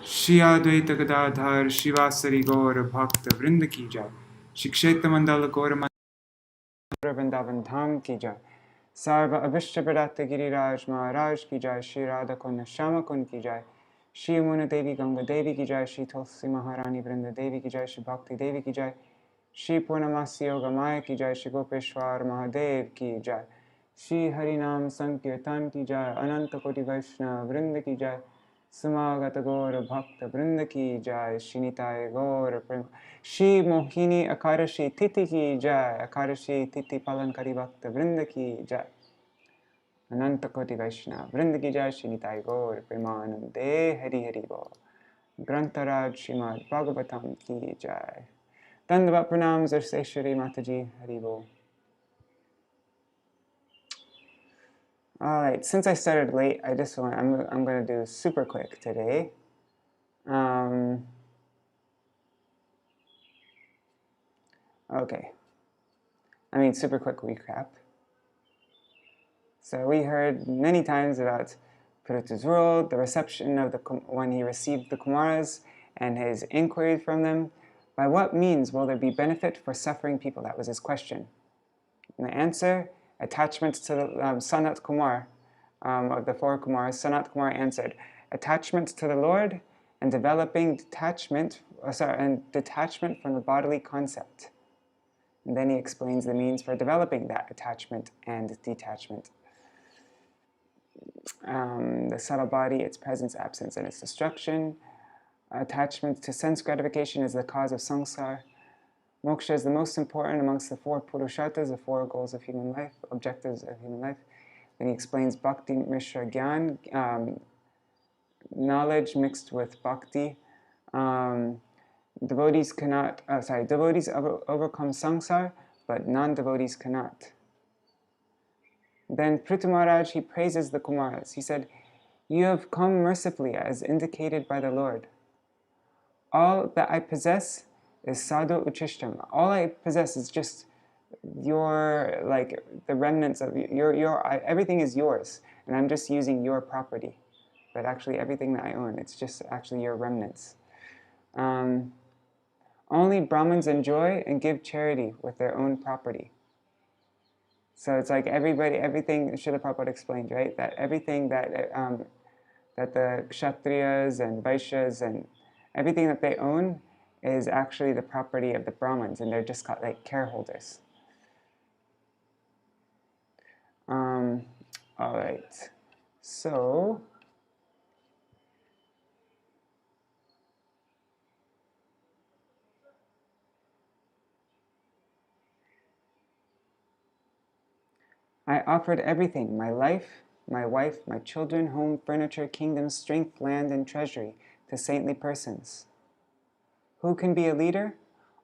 Shri Advaita Gadadhar Shivasari Gaur Bhakta Vrinda Ki Jai. Shri Kshetra Mandala Gaur Mandala Vrindavan Dham Ki Jai. Sarva Abhishta Bharata Giriraj Maharaj Ki Jai. Shri Radha Kunna Shama Kun Ki Jai. Shri Yamuna Devi Ganga Devi Ki Jai. Shri Tulsi Maharani Vrinda Devi Ki Jai. Shri Bhakti Devi Ki Jai. Shri Purnamasi Yoga Maya Ki Jai. Shri Gopeshwar Mahadev Ki Jai. Shri Harinam Sankirtan Ki Jai. Ananta Koti Vaishnava Vrinda Ki Jai. Samagata Gaura Bhakta Vrinda Ki Jai. Shri Nitai Gaura Prema. Shri Mohini Akarashi Titi Ki Jai. Akarashi Titi Palankari Bhakta Vrinda Ki Jai. Ananta Koti Vaishnava Vrinda Ki Jai. Shri Nitai Gaura Premanande Hari Hari Bol. Grantaraj Śrīmad-Bhāgavatam Ki Jai. Dandavat Pranam Shri Mataji Hari Bol. Alright, since I started late, I'm going to do super quick today. Okay. Super quick recap. So we heard many times about Pṛthu's role, the reception of when he received the Kumaras, and his inquiry from them. By what means will there be benefit for suffering people? That was his question. And the answer, attachment to the Sanat Kumar, of the 4 Kumars, Sanat Kumar answered, attachment to the Lord and developing detachment from the bodily concept. And then he explains the means for developing that attachment and detachment. The subtle body, its presence, absence, and its destruction. Attachment to sense gratification is the cause of samsara. Moksha is the most important amongst the 4 purusharthas, the 4 goals of human life, objectives of human life. Then he explains bhakti mishra gyan, knowledge mixed with bhakti. Devotees overcome samsara, but non-devotees cannot. Then Pṛthu Maharaj, he praises the Kumaras. He said, you have come mercifully as indicated by the Lord. All that I possess is sadhu uchishtam. All I possess is just your, the remnants of everything is yours, and I'm just using your property. But actually everything that I own, it's just actually your remnants. Only Brahmins enjoy and give charity with their own property. So it's like everything Srila Prabhupada explained, right? That everything that the Kshatriyas and Vaishyas and everything that they own is actually the property of the Brahmins, and they're just like careholders. All right. So I offered everything, my life, my wife, my children, home, furniture, kingdom, strength, land, and treasury, to saintly persons. Who can be a leader?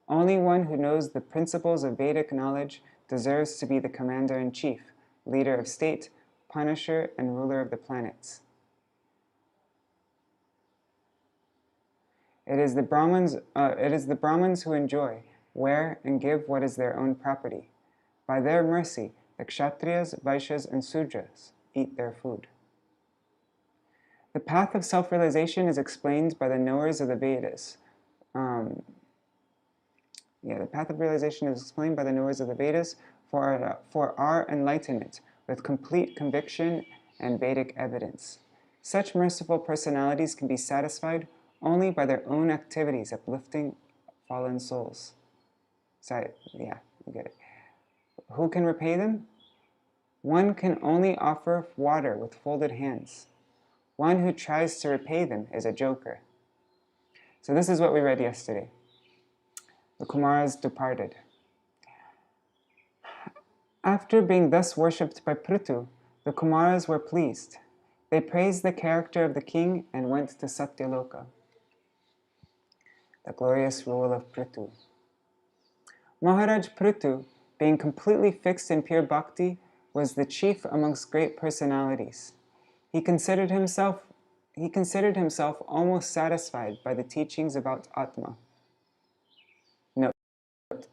Only one who knows the principles of Vedic knowledge deserves to be the commander-in-chief, leader of state, punisher, and ruler of the planets. It is the Brahmins who enjoy, wear, and give what is their own property. By their mercy, the Kshatriyas, Vaishyas, and Sudras eat their food. The path of self-realization is explained by the knowers of the Vedas. The path of realization is explained by the knowers of the Vedas for our enlightenment, with complete conviction and Vedic evidence. Such merciful personalities can be satisfied only by their own activities uplifting fallen souls. You get it. Who can repay them? One can only offer water with folded hands. One who tries to repay them is a joker. So this is what we read yesterday. The Kumaras departed. After being thus worshipped by Pṛthu, the Kumaras were pleased. They praised the character of the king and went to Satyaloka, the glorious rule of Pṛthu. Maharaj Pṛthu, being completely fixed in pure bhakti, was the chief amongst great personalities. He considered himself almost satisfied by the teachings about Atma. Note,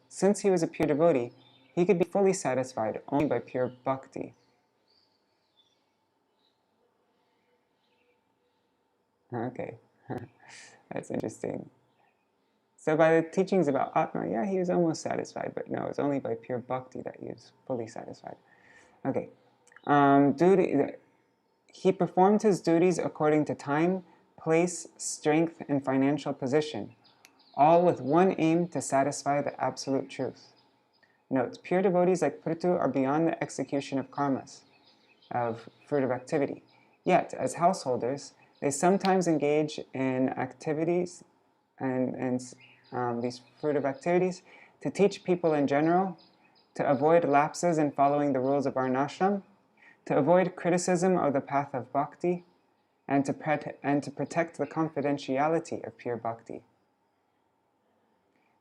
since he was a pure devotee, he could be fully satisfied only by pure bhakti. Okay. That's interesting. So by the teachings about Atma, yeah, he was almost satisfied, but no, it's only by pure bhakti that he was fully satisfied. Okay. He performed his duties according to time, place, strength, and financial position, all with one aim to satisfy the absolute truth. Note, pure devotees like Pṛthu are beyond the execution of karmas, of fruitive activity. Yet, as householders, they sometimes engage in activities and these fruitive activities to teach people in general, to avoid lapses in following the rules of varnashram, to avoid criticism of the path of bhakti, and to protect the confidentiality of pure bhakti.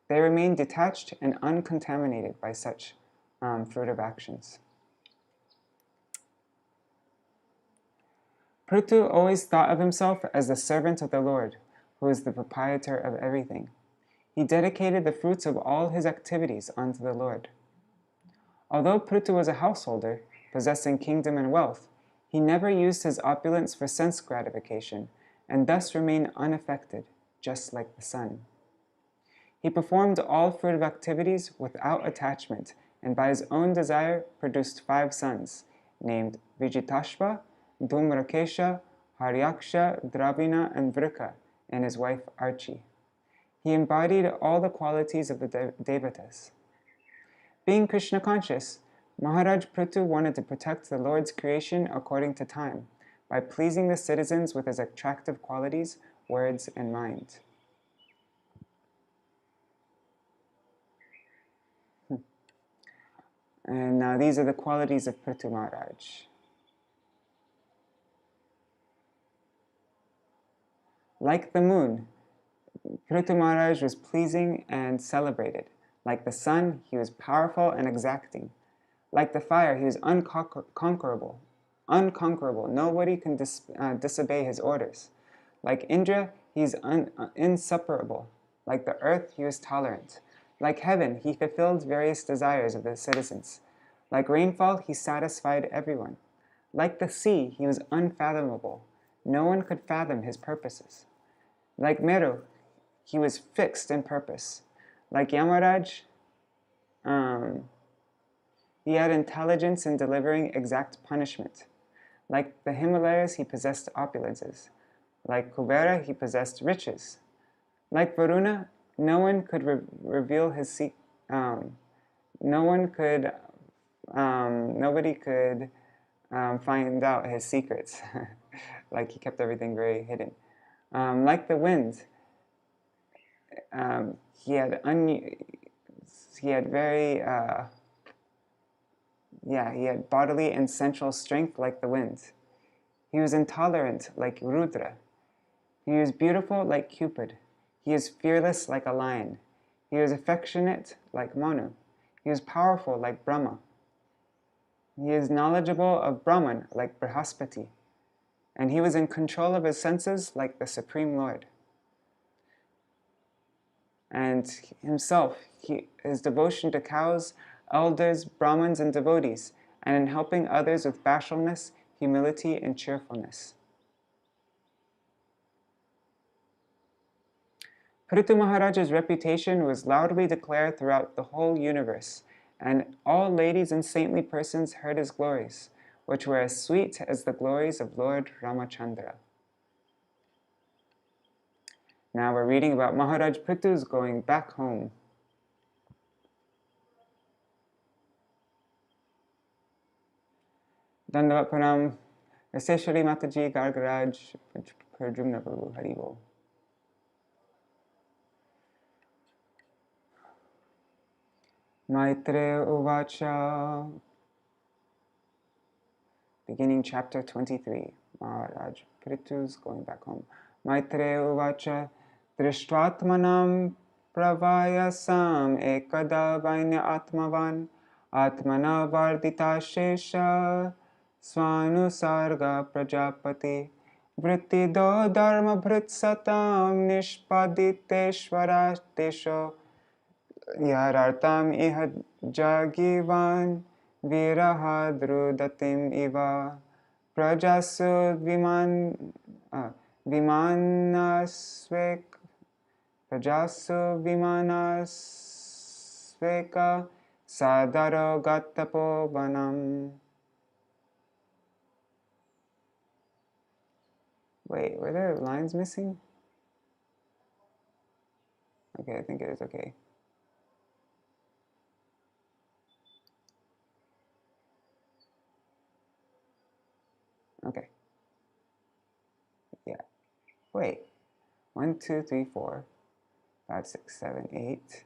They remain detached and uncontaminated by such fruitive actions. Pṛthu always thought of himself as the servant of the Lord, who is the proprietor of everything. He dedicated the fruits of all his activities unto the Lord. Although Pṛthu was a householder, possessing kingdom and wealth, he never used his opulence for sense gratification, and thus remained unaffected, just like the sun. He performed all fruitive activities without attachment, and by his own desire produced 5 sons, named Vijitashva, Dhumrakesha, Haryaksha, Dravina, and Vrika, and his wife Archi. He embodied all the qualities of the devatas. Being Krishna conscious, Maharaj Pṛthu wanted to protect the Lord's creation according to time, by pleasing the citizens with his attractive qualities, words, and mind. And now these are the qualities of Pṛthu Maharaj. Like the moon, Pṛthu Maharaj was pleasing and celebrated. Like the sun, he was powerful and exacting. Like the fire, he was unconquerable. Nobody can disobey his orders. Like Indra, he is inseparable. Like the earth, he was tolerant. Like heaven, he fulfilled various desires of the citizens. Like rainfall, he satisfied everyone. Like the sea, he was unfathomable. No one could fathom his purposes. Like Meru, he was fixed in purpose. Like Yamaraj, he had intelligence in delivering exact punishment. Like the Himalayas, he possessed opulences. Like Kubera, he possessed riches. Like Varuna, no one could reveal his secret. Nobody could find out his secrets. Like he kept everything very hidden. Like the wind, he had bodily and sensual strength like the wind. He was intolerant like Rudra. He was beautiful like Cupid. He is fearless like a lion. He was affectionate like Manu. He was powerful like Brahma. He is knowledgeable of Brahman like Brihaspati. And he was in control of his senses like the Supreme Lord. And himself, his devotion to cows, elders, Brahmins, and devotees, and in helping others with bashfulness, humility, and cheerfulness. Pṛthu Maharaj's reputation was loudly declared throughout the whole universe, and all ladies and saintly persons heard his glories, which were as sweet as the glories of Lord Ramachandra. Now we're reading about Maharaj Pṛthu's going back home. Dandavat Pranam, Raseshwari Mataji, Gargaraj, Prajumna Prabhu, Haribol. Maitreya Uvacha. Beginning chapter 23. Maharaj Pṛthu's going back home. Maitreya Uvacha. Drishtvatmanam pravayasam ekada vainya atmavan atmana vardita shesha svanusarga prajapati vrittido dharma bhritsatam nishpaditeshvaratesho yarartam iha jagivan virahadrudatim iva prajasud vimanasvek prajasu vimanasveka sadaro gattapo vanam. Wait, were there lines missing? Okay, I think it is okay. Okay. Yeah. Wait. 1, 2, 3, 4, 5, 6, 7, 8,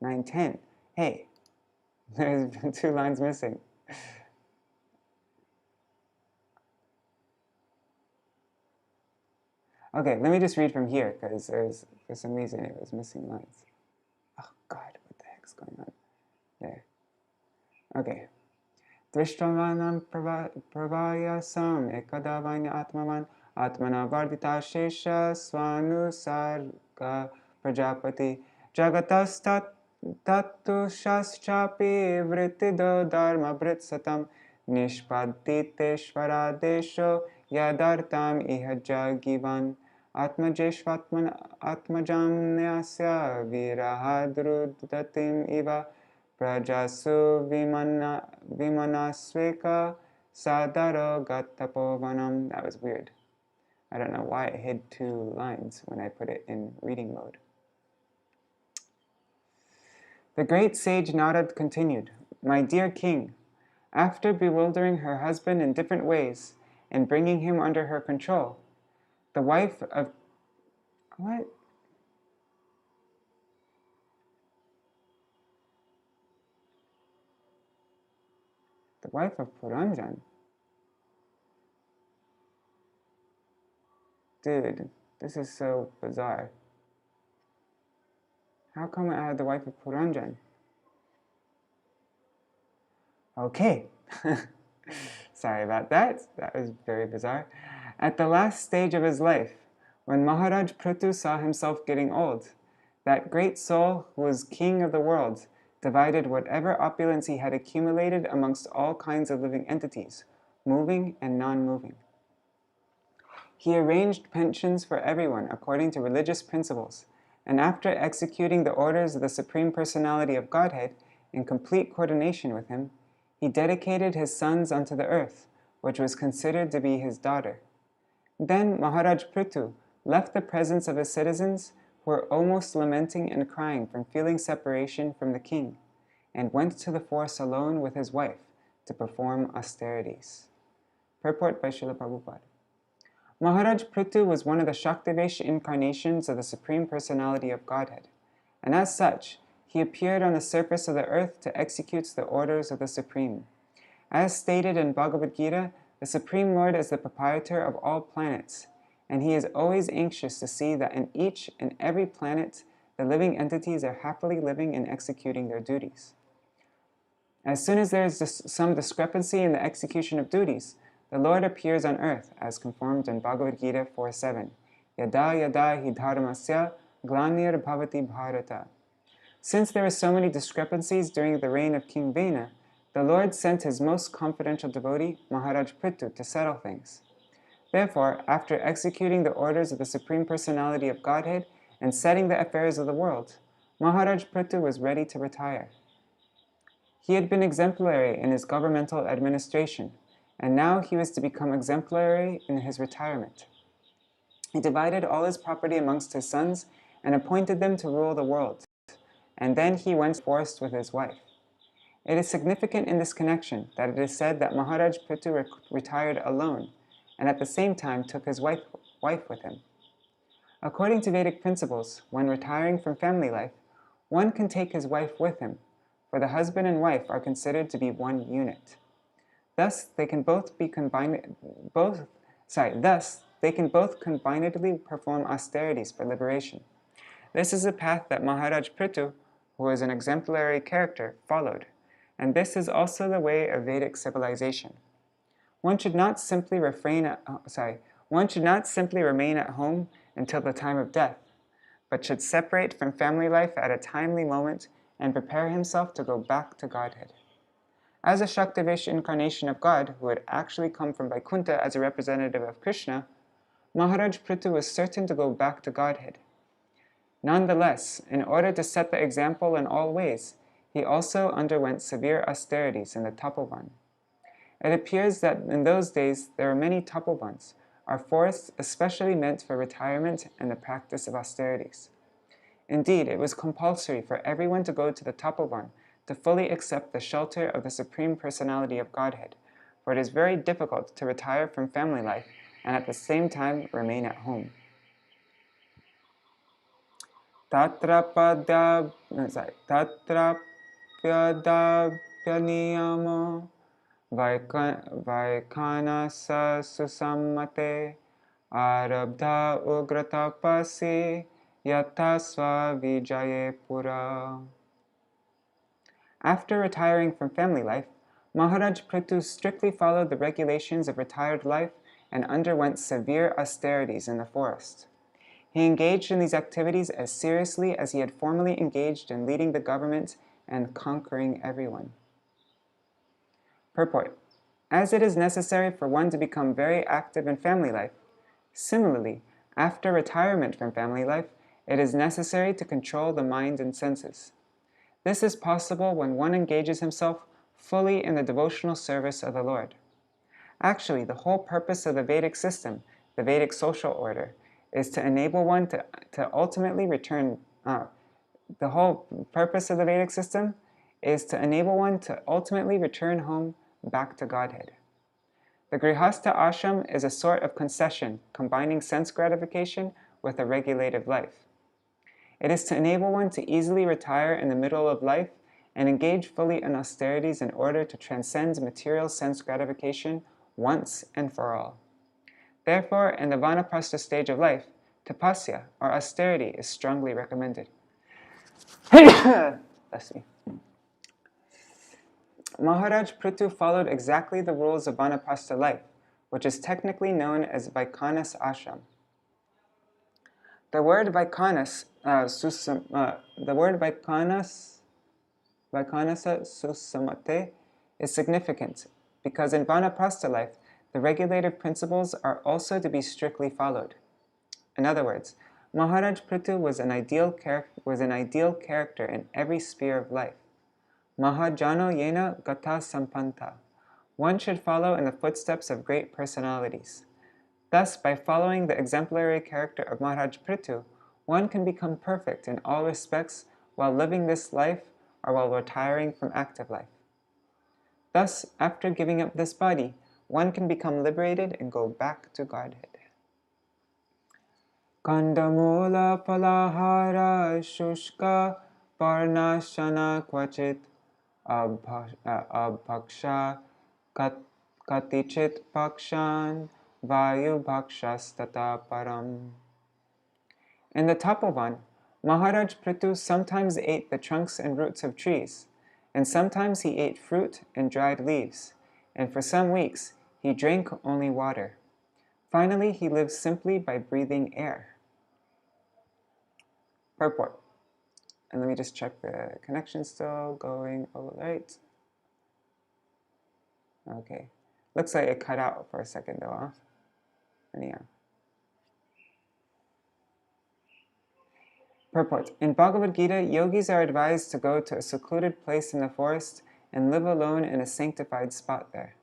9, 10. Hey, there's 2 lines missing. Okay, let me just read from here because for some reason it was missing lines. Oh God, what the heck's going on? There. Okay. Drishtavanam pravayasam ekadavanya atmavan atmana vardita shesha svanusarga prajapati jagatas tattu shaschapi vrittido dharma britsatam nishpaditeshvara desho yadartam ihajagivan atmajam nyasya virahadrudatim iva prajasu vimanasveka sadaro gattapovanam. That was weird. I don't know why it hid 2 lines when I put it in reading mode. The great sage Narad continued, "My dear king, after bewildering her husband in different ways and bringing him under her control, the wife of... What? The wife of Puranjan? Dude, this is so bizarre. How come I had the wife of Puranjan? Okay. Sorry about that. That was very bizarre. At the last stage of his life, when Maharaj Pṛthu saw himself getting old, that great soul who was king of the world divided whatever opulence he had accumulated amongst all kinds of living entities, moving and non-moving. He arranged pensions for everyone according to religious principles, and after executing the orders of the Supreme Personality of Godhead in complete coordination with him, he dedicated his sons unto the earth, which was considered to be his daughter. Then Maharaj Pṛthu left the presence of his citizens, who were almost lamenting and crying from feeling separation from the king, and went to the forest alone with his wife to perform austerities. Purport by Srila Prabhupada. Maharaj Pṛthu was one of the Shaktivesh incarnations of the Supreme Personality of Godhead, and as such, he appeared on the surface of the earth to execute the orders of the Supreme. As stated in Bhagavad Gita, the Supreme Lord is the proprietor of all planets, and he is always anxious to see that in each and every planet, the living entities are happily living and executing their duties. As soon as there is some discrepancy in the execution of duties, the Lord appears on earth, as confirmed in Bhagavad Gita 4.7. Yada yada hi dharmasya glanir bhavati bharata. Since there were so many discrepancies during the reign of King Vena, the Lord sent his most confidential devotee, Maharaj Pṛthu, to settle things. Therefore, after executing the orders of the Supreme Personality of Godhead and setting the affairs of the world, Maharaj Pṛthu was ready to retire. He had been exemplary in his governmental administration, and now he was to become exemplary in his retirement. He divided all his property amongst his sons and appointed them to rule the world, and then he went to the forest with his wife. It is significant in this connection that it is said that Maharaj Pṛthu retired alone, and at the same time took his wife with him. According to Vedic principles, when retiring from family life, one can take his wife with him, for the husband and wife are considered to be one unit. Thus, they can both combinedly perform austerities for liberation. This is a path that Maharaj Pṛthu, who is an exemplary character, followed, and this is also the way of Vedic civilization. One should not simply remain at home until the time of death, but should separate from family life at a timely moment and prepare himself to go back to Godhead. As a Shaktivesh incarnation of God, who had actually come from Vaikuntha as a representative of Krishna, Maharaj Pṛthu was certain to go back to Godhead. Nonetheless, in order to set the example in all ways, he also underwent severe austerities in the tapovan. It appears that in those days there were many tapobans, or forests especially meant for retirement and the practice of austerities. Indeed, it was compulsory for everyone to go to the tapovan to fully accept the shelter of the Supreme Personality of Godhead, for it is very difficult to retire from family life and at the same time remain at home. Tatrapyadabhyaniyamo vaikanasa susammate arabdha ugratapasi yatasva vijaye pura. After retiring from family life, Maharaj Pṛthu strictly followed the regulations of retired life and underwent severe austerities in the forest. He engaged in these activities as seriously as he had formerly engaged in leading the government and conquering everyone. Purport: as it is necessary for one to become very active in family life, similarly, after retirement from family life, it is necessary to control the mind and senses. This is possible when one engages himself fully in the devotional service of the Lord. Actually, the whole purpose of the Vedic system, the Vedic social order, is to enable one to ultimately return. The whole purpose of the Vedic system is to enable one to ultimately return home back to Godhead. The Grihastha ashram is a sort of concession combining sense gratification with a regulative life. It is to enable one to easily retire in the middle of life and engage fully in austerities in order to transcend material sense gratification once and for all. Therefore, in the vanaprastha stage of life, tapasya, or austerity, is strongly recommended. Bless me. Maharaj Pṛthu followed exactly the rules of vanaprastha life, which is technically known as Vaikanas ashram. The word Vaikanasa susamate is significant because in vanaprastha life, the regulative principles are also to be strictly followed. In other words, Maharaj Pṛthu was an ideal character in every sphere of life. Mahajano yena gata sampanta. One should follow in the footsteps of great personalities. Thus, by following the exemplary character of Maharaj Pṛthu, one can become perfect in all respects while living this life or while retiring from active life. Thus, after giving up this body, one can become liberated and go back to Godhead. Kandamula palahara shushka parnashana kvachit abhaksha katichit pakshan vayu bhakshastata param. In the tapovan, Maharaj Pṛthu sometimes ate the trunks and roots of trees, and sometimes he ate fruit and dried leaves, and for some weeks he drank only water. Finally, he lived simply by breathing air. Purport. And let me just check the connection still going all right. Okay. Looks like it cut out for a second though, huh? Anyhow. Purport. In Bhagavad Gita, yogis are advised to go to a secluded place in the forest and live alone in a sanctified spot there.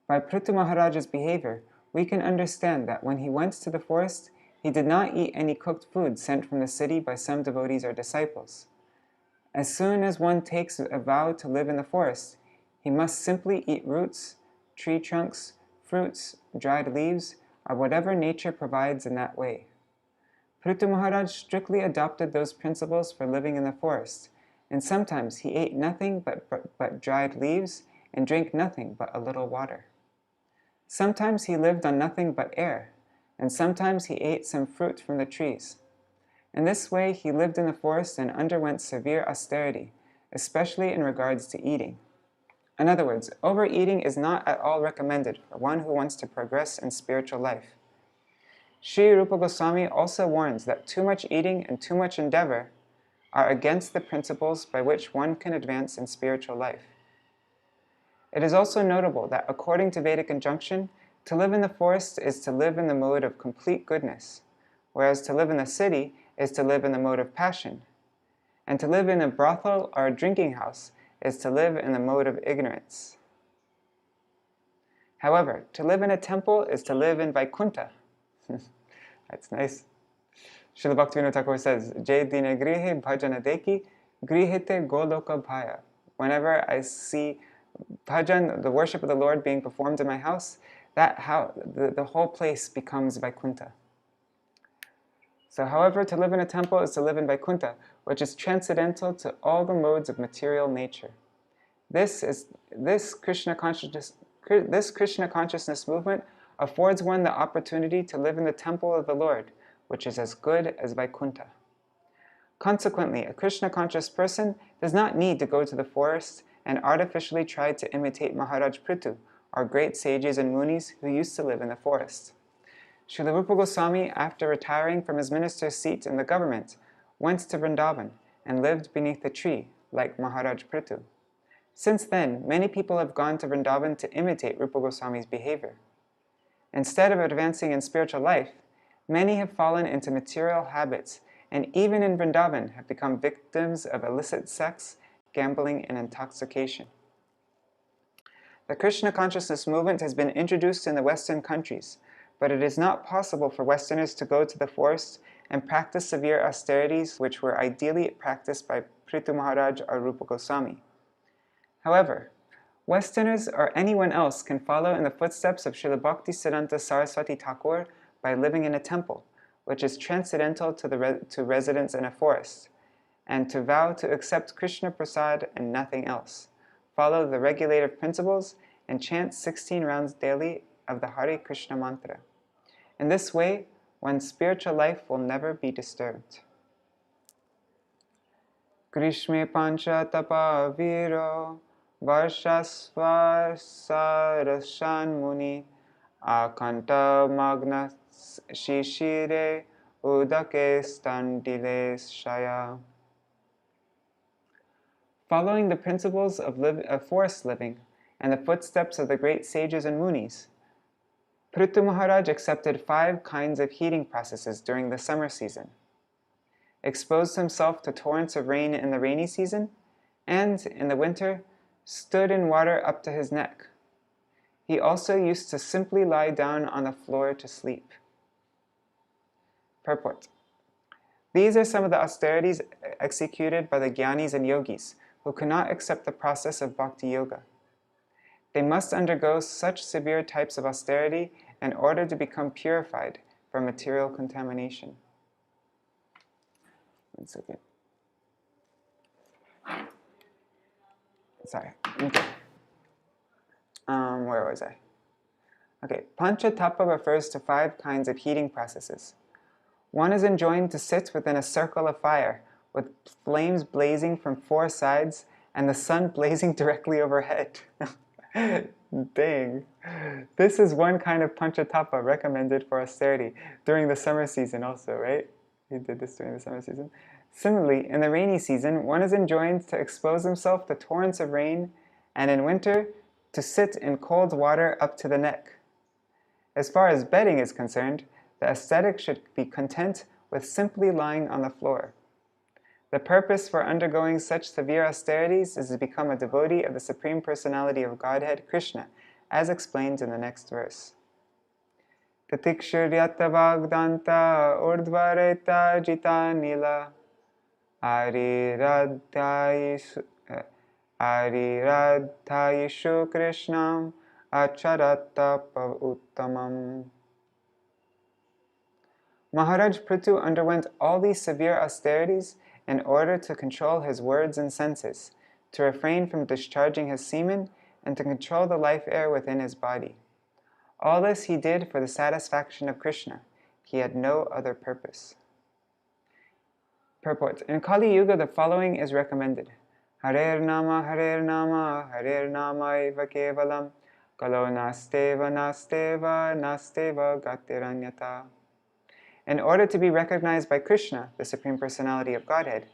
By Pṛthu Maharaj's behavior, we can understand that when he went to the forest, he did not eat any cooked food sent from the city by some devotees or disciples. As soon as one takes a vow to live in the forest, he must simply eat roots, tree trunks, fruits, dried leaves, or whatever nature provides in that way. Pṛthu Maharaj strictly adopted those principles for living in the forest, and sometimes he ate nothing but dried leaves and drank nothing but a little water. Sometimes he lived on nothing but air, and sometimes he ate some fruit from the trees. In this way, he lived in the forest and underwent severe austerity, especially in regards to eating. In other words, overeating is not at all recommended for one who wants to progress in spiritual life. Sri Rupa Goswami also warns that too much eating and too much endeavor are against the principles by which one can advance in spiritual life. It is also notable that according to Vedic injunction, To live in the forest is to live in the mode of complete goodness, whereas to live in the city is to live in the mode of passion. And to live in a brothel or a drinking house is to live in the mode of ignorance. However, to live in a temple is to live in Vaikuntha. That's nice. Srila Bhaktivinoda Thakur says, Jai dina grihe bhajana deki, grihite goloka bhaya. Whenever I see bhajan, the worship of the Lord, being performed in my house, the whole place becomes Vaikuntha. So, however, to live in a temple is to live in Vaikuntha, which is transcendental to all the modes of material nature. This Krishna consciousness movement affords one the opportunity to live in the temple of the Lord, which is as good as Vaikuntha. Consequently, a Krishna-conscious person does not need to go to the forest and artificially try to imitate Maharaj Pṛthu, or great sages and munis who used to live in the forest. Srila Rupa Goswami, after retiring from his minister's seat in the government, went to Vrindavan and lived beneath a tree, like Maharaj Pṛthu. Since then, many people have gone to Vrindavan to imitate Rupa Goswami's behavior. Instead of advancing in spiritual life, many have fallen into material habits, and even in Vrindavan have become victims of illicit sex, gambling, and intoxication. The Krishna consciousness movement has been introduced in the Western countries, but it is not possible for Westerners to go to the forest and practice severe austerities which were ideally practiced by Pṛthu Maharaj or Rupa Goswami. However, Westerners or anyone else can follow in the footsteps of Srila Bhaktisiddhanta Saraswati Thakur by living in a temple, which is transcendental to residence in a forest, and to vow to accept Krishna Prasad and nothing else, follow the regulative principles, and chant 16 rounds daily of the Hare Krishna mantra. In this way, one's spiritual life will never be disturbed. Grishme pancha tapa viro varshasva sarashan muni akanta magna shishire udake standile shaya. Following the principles of forest living and the footsteps of the great sages and munis, Pṛthu Maharaj accepted 5 kinds of heating processes during the summer season, exposed himself to torrents of rain in the rainy season, and, in the winter, stood in water up to his neck. He also used to simply lie down on the floor to sleep. Purport. These are some of the austerities executed by the jnanis and yogis who cannot accept the process of bhakti yoga. They must undergo such severe types of austerity in order to become purified from material contamination. 1 second. Sorry. Okay. Where was I? Okay. Panchatapa refers to 5 kinds of heating processes. One is enjoined to sit within a circle of fire, with flames blazing from 4 sides and the sun blazing directly overhead. Dang. This is one kind of panchatapa recommended for austerity during the summer season also, right? He did this during the summer season. Similarly, in the rainy season, one is enjoined to expose himself to torrents of rain, and in winter, to sit in cold water up to the neck. As far as bedding is concerned, the ascetic should be content with simply lying on the floor. The purpose for undergoing such severe austerities is to become a devotee of the Supreme Personality of Godhead, Krishna, as explained in the next verse. Tatikshuryata vagdanta urdvareta jita nila ariradhayishu krishnam acharata uttamam. Maharaj Pṛthu underwent all these severe austerities in order to control his words and senses, to refrain from discharging his semen, and to control the life air within his body. All this he did for the satisfaction of Krishna. He had no other purpose. Purport. In Kali Yuga, the following is recommended. Harer Nama, Harer Nama, Harer Nama eva kevalam, kalo nasteva, nasteva, nasteva gatiranyata. In order to be recognized by Krishna, the Supreme Personality of Godhead,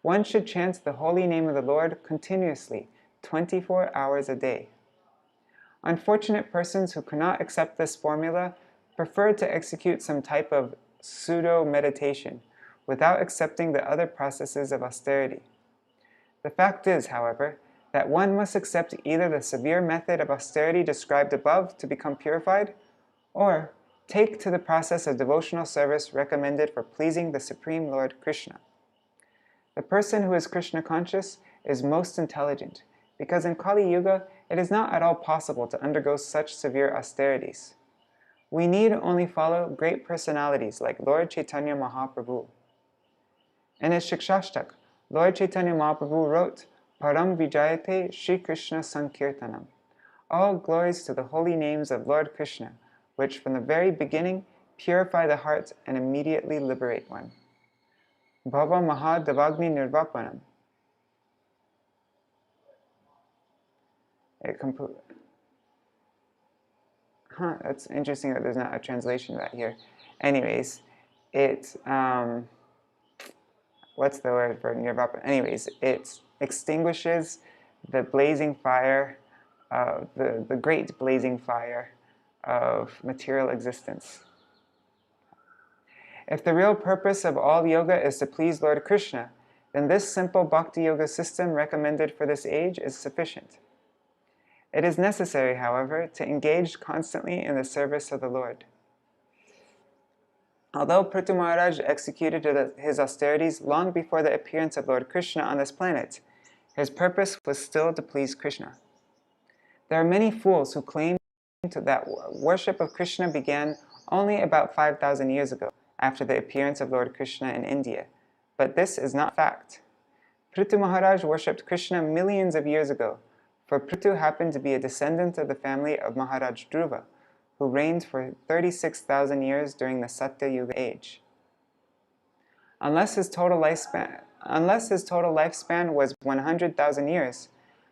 one should chant the holy name of the Lord continuously, 24 hours a day. Unfortunate persons who cannot accept this formula prefer to execute some type of pseudo-meditation without accepting the other processes of austerity. The fact is, however, that one must accept either the severe method of austerity described above to become purified, or take to the process of devotional service recommended for pleasing the Supreme Lord Krishna. The person who is Krishna conscious is most intelligent, because in Kali Yuga it is not at all possible to undergo such severe austerities. We need only follow great personalities like Lord Chaitanya Mahaprabhu. In his Shikshashtak, Lord Chaitanya Mahaprabhu wrote, Param Vijayate Shri Krishna Sankirtanam. All glories to the holy names of Lord Krishna, which from the very beginning purify the heart and immediately liberate one. Bhava Mahadavagni Nirvapanam. That's interesting that there's not a translation of that here. Anyways, it, what's the word for nirvapana? Anyways, it extinguishes the blazing fire, the great blazing fire of material existence. If the real purpose of all yoga is to please Lord Krishna, then this simple bhakti yoga system recommended for this age is sufficient. It is necessary, however, to engage constantly in the service of the Lord. Although Pṛthu Maharaj executed his austerities long before the appearance of Lord Krishna on this planet, his purpose was still to please Krishna. There are many fools who claim that worship of Krishna began only about 5,000 years ago, after the appearance of Lord Krishna in India, but this is not fact. Pṛthu Maharaj worshipped Krishna millions of years ago, for Pṛthu happened to be a descendant of the family of Maharaj Dhruva, who reigned for 36,000 years during the Satya Yuga age. Unless his total lifespan was 100,000 years,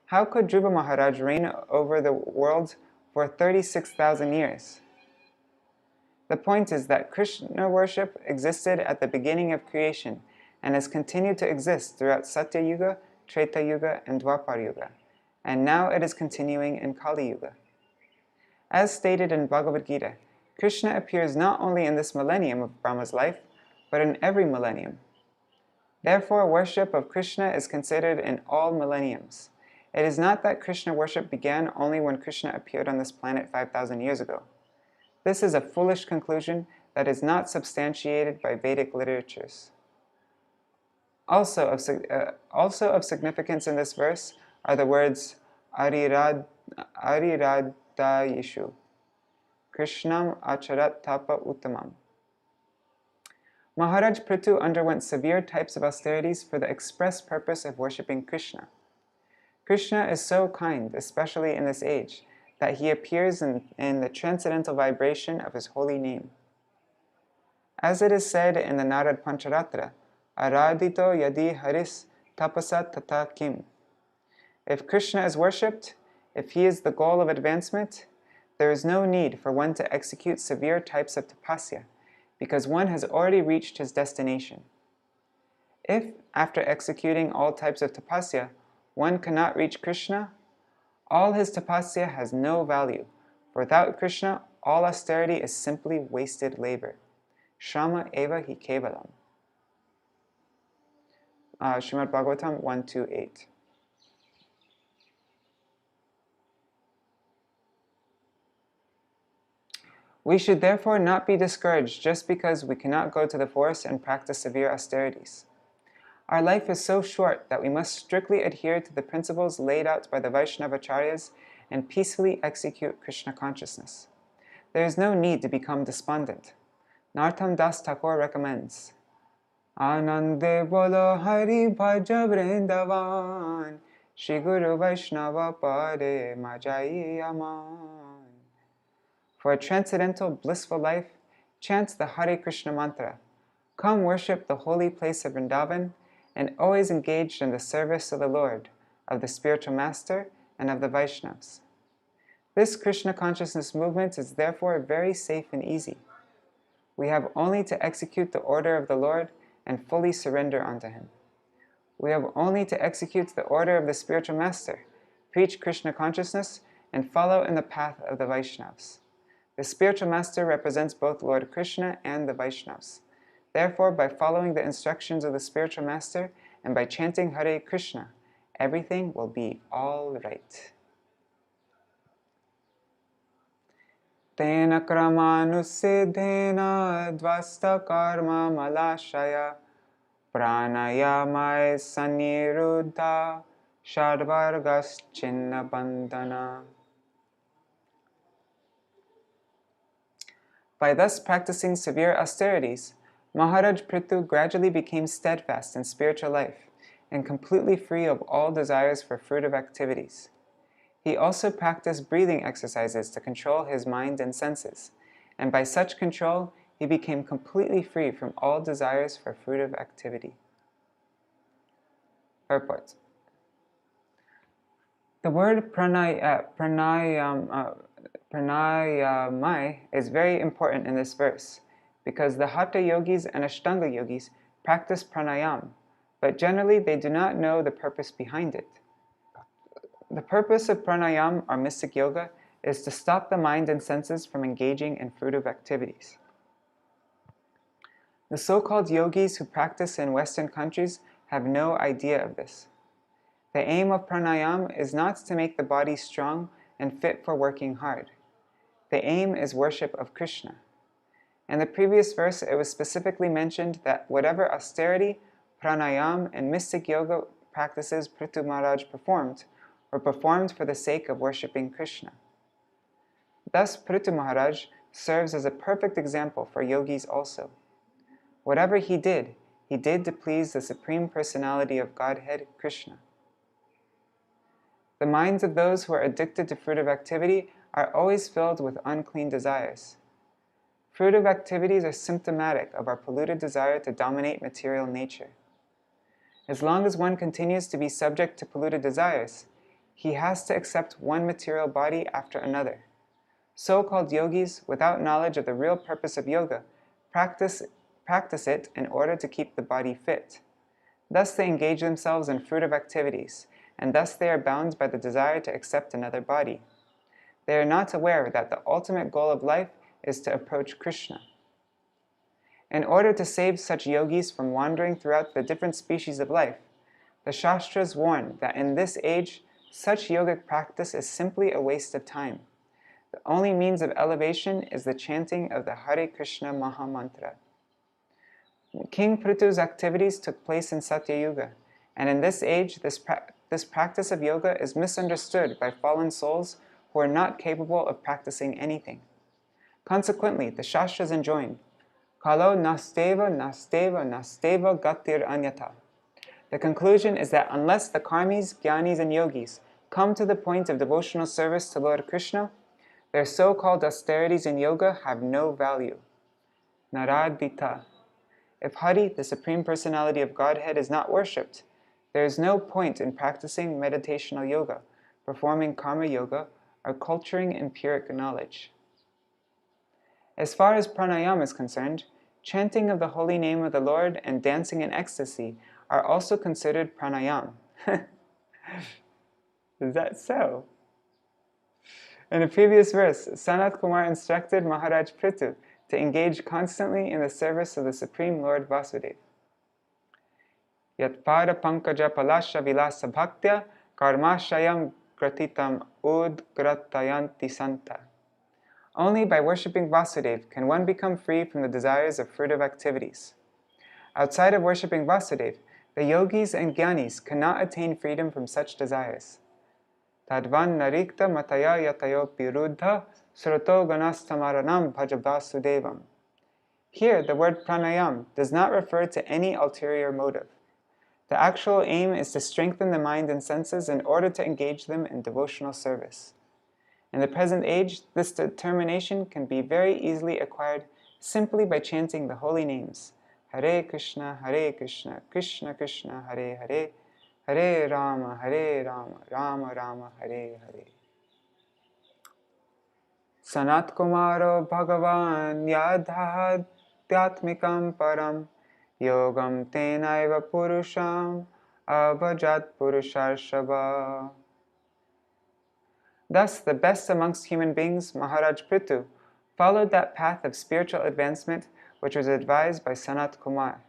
how could Dhruva Maharaj reign over the world for 36,000 years? The point is that Krishna worship existed at the beginning of creation and has continued to exist throughout Satya Yuga, Treta Yuga, and Dwapar Yuga, and now it is continuing in Kali Yuga. As stated in Bhagavad Gita, Krishna appears not only in this millennium of Brahma's life, but in every millennium. Therefore, worship of Krishna is considered in all millenniums. It is not that Krishna worship began only when Krishna appeared on this planet 5,000 years ago. This is a foolish conclusion that is not substantiated by Vedic literatures. Also of significance in this verse are the words Ariradayishu, Krishnam acharat tapa uttamam. Maharaj Pṛthu underwent severe types of austerities for the express purpose of worshipping Krishna. Krishna is so kind, especially in this age, that he appears in the transcendental vibration of his holy name. As it is said in the Narad Pancharatra, Aradito yadi haris tapasat tata kim. If Krishna is worshipped, if he is the goal of advancement, there is no need for one to execute severe types of tapasya, because one has already reached his destination. If, after executing all types of tapasya, one cannot reach Krishna, all his tapasya has no value, for without Krishna, all austerity is simply wasted labor. Shrama eva hi kevalam. Śrīmad-Bhāgavatam 128. We should therefore not be discouraged just because we cannot go to the forest and practice severe austerities. Our life is so short that we must strictly adhere to the principles laid out by the Vaishnavacharyas and peacefully execute Krishna consciousness. There is no need to become despondent. Narottam Das Thakur recommends, Anande bolo hari bhaja vrindavan, Shri Guru Vaishnava pade majai aman. For a transcendental, blissful life, chant the Hare Krishna mantra. Come worship the holy place of Vrindavan, and always engaged in the service of the Lord, of the spiritual master, and of the Vaishnavas. This Krishna consciousness movement is therefore very safe and easy. We have only to execute the order of the Lord and fully surrender unto him. We have only to execute the order of the spiritual master, preach Krishna consciousness, and follow in the path of the Vaishnavas. The spiritual master represents both Lord Krishna and the Vaishnavas. Therefore, by following the instructions of the spiritual master and by chanting Hare Krishna, everything will be all right. Tena kramanusiddhena dvasta karma malashaya pranayamai saniruddha shadvargas chinna bandhana. By thus practicing severe austerities, Maharaj Pṛthu gradually became steadfast in spiritual life and completely free of all desires for fruitive activities. He also practiced breathing exercises to control his mind and senses, and by such control, he became completely free from all desires for fruitive activity. Purport. The word pranayama is very important in this verse, because the Hatha yogis and Ashtanga yogis practice pranayam, but generally they do not know the purpose behind it. The purpose of pranayam, or mystic yoga, is to stop the mind and senses from engaging in fruitive activities. The so-called yogis who practice in Western countries have no idea of this. The aim of pranayam is not to make the body strong and fit for working hard. The aim is worship of Krishna. In the previous verse, it was specifically mentioned that whatever austerity, pranayam, and mystic yoga practices Pṛthu Maharaj performed were performed for the sake of worshipping Krishna. Thus, Pṛthu Maharaj serves as a perfect example for yogis also. Whatever he did to please the Supreme Personality of Godhead, Krishna. The minds of those who are addicted to fruitive activity are always filled with unclean desires. Fruitive activities are symptomatic of our polluted desire to dominate material nature. As long as one continues to be subject to polluted desires, he has to accept one material body after another. So-called yogis, without knowledge of the real purpose of yoga, practice it in order to keep the body fit. Thus they engage themselves in fruitive activities, and thus they are bound by the desire to accept another body. They are not aware that the ultimate goal of life is to approach Krishna. In order to save such yogis from wandering throughout the different species of life, the Shastras warn that in this age, such yogic practice is simply a waste of time. The only means of elevation is the chanting of the Hare Krishna Maha Mantra. King Pṛthu's activities took place in Satya Yuga, and in this age, this practice of yoga is misunderstood by fallen souls who are not capable of practicing anything. Consequently, the Shastras enjoin, Kalo nasteva nasteva nasteva gatir anyata. The conclusion is that unless the karmis, jnanis, and yogis come to the point of devotional service to Lord Krishna, their so-called austerities in yoga have no value. Naradita. If Hari, the Supreme Personality of Godhead, is not worshipped, there is no point in practicing meditational yoga, performing karma yoga, or culturing empiric knowledge. As far as pranayam is concerned, chanting of the holy name of the Lord and dancing in ecstasy are also considered pranayam. Is that so? In the previous verse, Sanat Kumar instructed Maharaj Pṛthu to engage constantly in the service of the Supreme Lord Vasudeva. Yat pada pankaja palasha vilasa bhaktya karmashayam gratitam udgratayanti santa. Only by worshipping Vasudeva can one become free from the desires of fruitive activities. Outside of worshipping Vasudeva, the yogis and jnanis cannot attain freedom from such desires. Tadvan narikta mataya yatayo piruddha sroto ganastamaranam bhajabasudevam. Here, the word pranayam does not refer to any ulterior motive. The actual aim is to strengthen the mind and senses in order to engage them in devotional service. In the present age, this determination can be very easily acquired simply by chanting the holy names, Hare Krishna, Krishna Krishna, Hare Hare, Hare Rama, Rama Rama, Hare Hare. Sanat Kumaro Bhagavan Yadhyātma-yoga param yogam tenaiva purusham abhajat purusharshava. Thus, the best amongst human beings, Maharaj Pṛthu, followed that path of spiritual advancement which was advised by Sanat Kumar.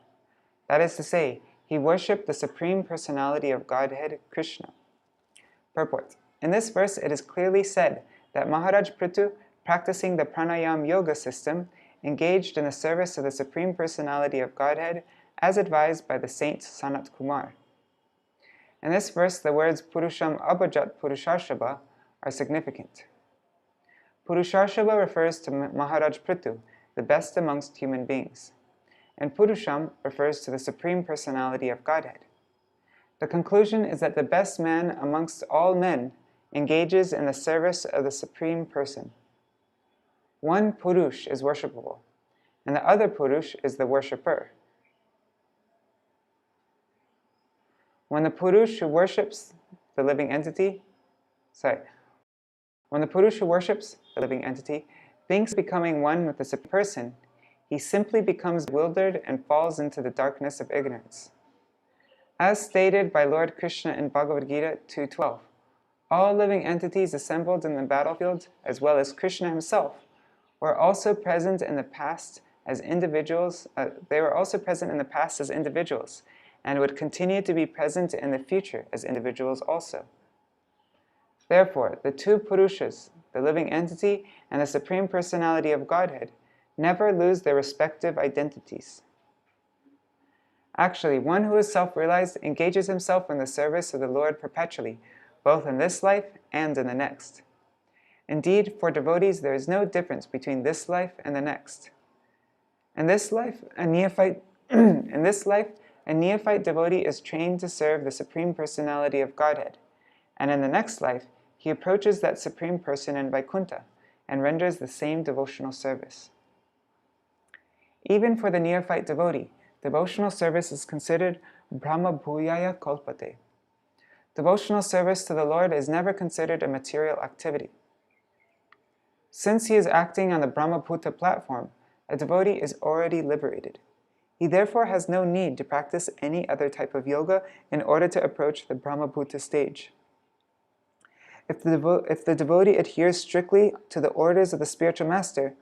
That is to say, he worshipped the Supreme Personality of Godhead, Krishna. Purport. In this verse, it is clearly said that Maharaj Pṛthu, practicing the pranayama-yoga system, engaged in the service of the Supreme Personality of Godhead as advised by the saint Sanat Kumar. In this verse, the words Purusham Abhajat Purushārshabha are significant. Purushārshabha refers to Maharaj Pṛthu, the best amongst human beings, and Purusham refers to the Supreme Personality of Godhead. The conclusion is that the best man amongst all men engages in the service of the Supreme Person. One Purush is worshipable, and the other Purush is the worshipper. When the Purush who worships the living entity thinks becoming one with the Supreme Person, he simply becomes bewildered and falls into the darkness of ignorance. As stated by Lord Krishna in Bhagavad Gita 2.12, all living entities assembled in the battlefield, as well as Krishna himself, were also present in the past as individuals. And would continue to be present in the future as individuals also. Therefore, the two Purushas, the living entity and the Supreme Personality of Godhead, never lose their respective identities. Actually, one who is self-realized engages himself in the service of the Lord perpetually, both in this life and in the next. Indeed, for devotees there is no difference between this life and the next. In this life, a neophyte devotee is trained to serve the Supreme Personality of Godhead, and in the next life, he approaches that Supreme Person in Vaikuntha and renders the same devotional service. Even for the neophyte devotee, devotional service is considered Brahma Bhuyaya Kalpate. Devotional service to the Lord is never considered a material activity. Since he is acting on the Brahmabhuta platform, a devotee is already liberated. He therefore has no need to practice any other type of yoga in order to approach the Brahmabhuta stage. If the devotee adheres strictly to the orders of the spiritual master,